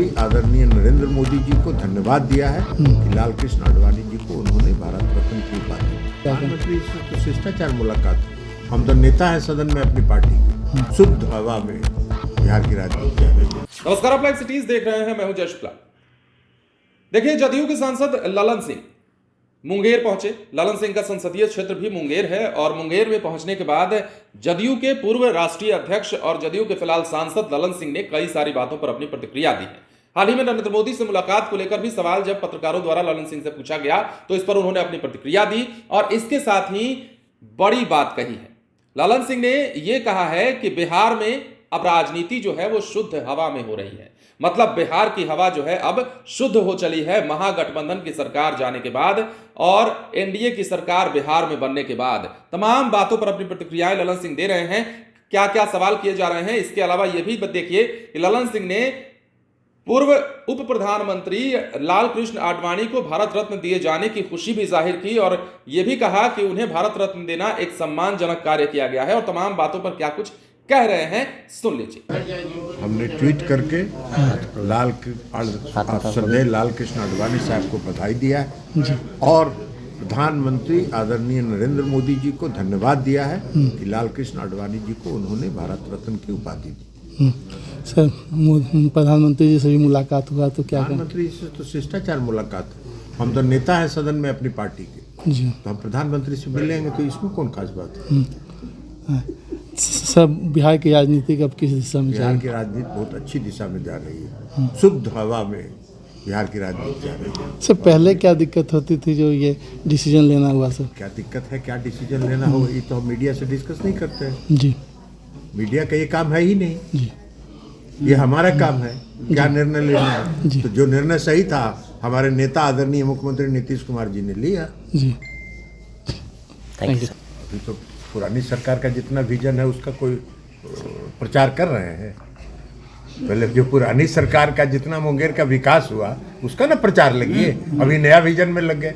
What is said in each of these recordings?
प्रधानमंत्री आदरणीय नरेंद्र मोदी जी को धन्यवाद दिया है कि लाल कृष्ण आडवाणी जी को उन्होंने भारत रत्न की उपाधि दी। प्रधानमंत्री से तो शिष्टाचार मुलाकात है। हम तो नेता हैं सदन में अपनी पार्टी के, शुद्ध हवा में बिहार की राजनीति कर रही है। नमस्कार, आप लाइव सिटीज देख रहे हैं, मैं हूं जय शुक्ला। देखिए, जदयू के सांसद ललन सिंह मुंगेर पहुंचे। ललन सिंह का संसदीय क्षेत्र भी मुंगेर है और मुंगेर में पहुंचने के बाद जदयू के पूर्व राष्ट्रीय अध्यक्ष और जदयू के फिलहाल सांसद ललन सिंह ने कई सारी बातों पर अपनी प्रतिक्रिया दी है। हाल ही में नरेंद्र मोदी से मुलाकात को लेकर भी सवाल जब पत्रकारों द्वारा ललन सिंह से पूछा गया तो इस पर उन्होंने अपनी प्रतिक्रिया दी और इसके साथ ही बड़ी बात कही है। ललन सिंह ने यह कहा है कि बिहार में अब राजनीति जो है वो शुद्ध हवा में हो रही है। मतलब बिहार की हवा जो है अब शुद्ध हो चली है महागठबंधन की सरकार जाने के बाद और एनडीए की सरकार बिहार में बनने के बाद। तमाम बातों पर अपनी प्रतिक्रियाएं ललन सिंह दे रहे हैं। क्या क्या सवाल किए जा रहे हैं, इसके अलावा यह भी देखिए कि ललन सिंह ने पूर्व उप प्रधानमंत्री लाल कृष्ण आडवाणी को भारत रत्न दिए जाने की खुशी भी जाहिर की और यह भी कहा कि उन्हें भारत रत्न देना एक सम्मानजनक कार्य किया गया है। और तमाम बातों पर क्या कुछ कह रहे हैं, सुन लीजिए। हमने ट्वीट करके श्रद्धेय लाल कृष्ण आडवाणी साहब को बधाई दिया है और प्रधानमंत्री आदरणीय नरेंद्र मोदी जी को धन्यवाद दिया है कि लाल कृष्ण आडवाणी जी को उन्होंने भारत रत्न की उपाधि दी। सर, प्रधानमंत्री जी से भी मुलाकात हुआ तो क्या? प्रधानमंत्री से तो शिष्टाचार मुलाकात है। हम तो नेता हैं सदन में अपनी पार्टी के, तो हम प्रधानमंत्री से मिल लेंगे, तो इसमें कौन खास बात है। सर, बिहार की राजनीति अब किस दिशा में? बिहार की राजनीति बहुत अच्छी दिशा में जा रही है। शुद्ध हवा में बिहार की राजनीति जा रही है। सर, पहले क्या दिक्कत होती थी जो ये डिसीजन लेना हुआ? सर, क्या दिक्कत है, क्या डिसीजन लेना हो, ये तो हम मीडिया से डिस्कस नहीं करते हैं। जी, मीडिया का ये काम है ही नहीं जी, ये हमारा काम है क्या निर्णय लेना है। तो जो निर्णय सही था हमारे नेता आदरणीय मुख्यमंत्री नीतीश कुमार जी ने लिया। जी, थैंक यू। अभी तो पुरानी सरकार का जितना विजन है उसका कोई प्रचार कर रहे हैं। पहले जो पुरानी सरकार का जितना मुंगेर का विकास हुआ उसका ना प्रचार लगिए, अभी नया विजन में लग गए।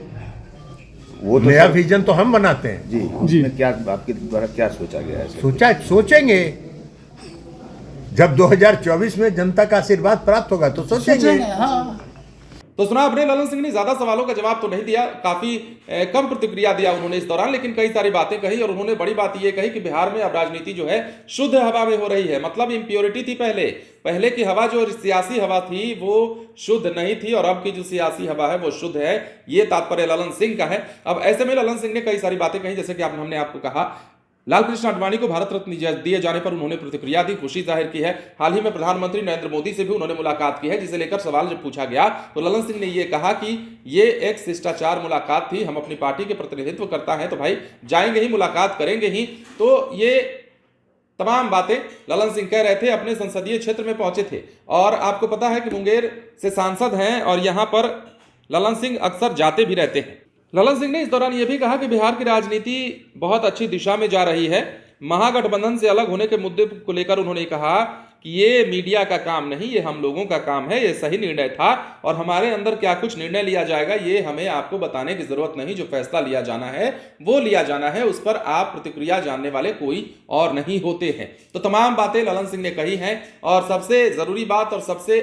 वो तो नया विजन तो हम बनाते हैं। जी, क्या आपके द्वारा क्या सोचा गया है? सोचेंगे जब 2024 में जनता का आशीर्वाद प्राप्त होगा तो सोचेंगे। तो सुना आपने, ललन सिंह ने ज्यादा सवालों का जवाब तो नहीं दिया, काफी कम प्रतिक्रिया दिया उन्होंने इस दौरान, लेकिन कई सारी बातें कही और उन्होंने बड़ी बात यह कही कि बिहार में अब राजनीति जो है शुद्ध हवा में हो रही है। मतलब इम्प्योरिटी थी पहले की हवा, जो सियासी हवा थी वो शुद्ध नहीं थी और अब की जो सियासी हवा है वो शुद्ध है। ये तात्पर्य ललन सिंह का है। अब ऐसे में ललन सिंह ने कई सारी बातें कही, जैसे कि हमने आपको कहा लाल कृष्ण आडवाणी को भारत रत्न दिए जाने पर उन्होंने प्रतिक्रिया दी, खुशी जाहिर की है। हाल ही में प्रधानमंत्री नरेंद्र मोदी से भी उन्होंने मुलाकात की है, जिसे लेकर सवाल जब पूछा गया तो ललन सिंह ने यह कहा कि ये एक शिष्टाचार मुलाकात थी, हम अपनी पार्टी के प्रतिनिधित्व करता है तो भाई जाएंगे ही, मुलाकात करेंगे ही। तो ये तमाम बातें ललन सिंह कह रहे थे। अपने संसदीय क्षेत्र में पहुंचे थे और आपको पता है कि मुंगेर से सांसद हैं और यहां पर ललन सिंह अक्सर जाते भी रहते हैं। ललन सिंह ने इस दौरान यह भी कहा कि बिहार की राजनीति बहुत अच्छी दिशा में जा रही है। महागठबंधन से अलग होने के मुद्दे को लेकर उन्होंने कहा कि ये मीडिया का काम नहीं, ये हम लोगों का काम है, ये सही निर्णय था और हमारे अंदर क्या कुछ निर्णय लिया जाएगा ये हमें आपको बताने की जरूरत नहीं। जो फैसला लिया जाना है वो लिया जाना है, उस पर आप प्रतिक्रिया जानने वाले कोई और नहीं होते हैं। तो तमाम बातें ललन सिंह ने कही हैं और सबसे जरूरी बात और सबसे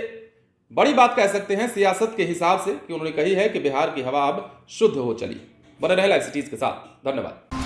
बड़ी बात कह सकते हैं सियासत के हिसाब से कि उन्होंने कही है कि बिहार की हवा अब शुद्ध हो चली। बने रहे लाइव सिटीज के साथ। धन्यवाद।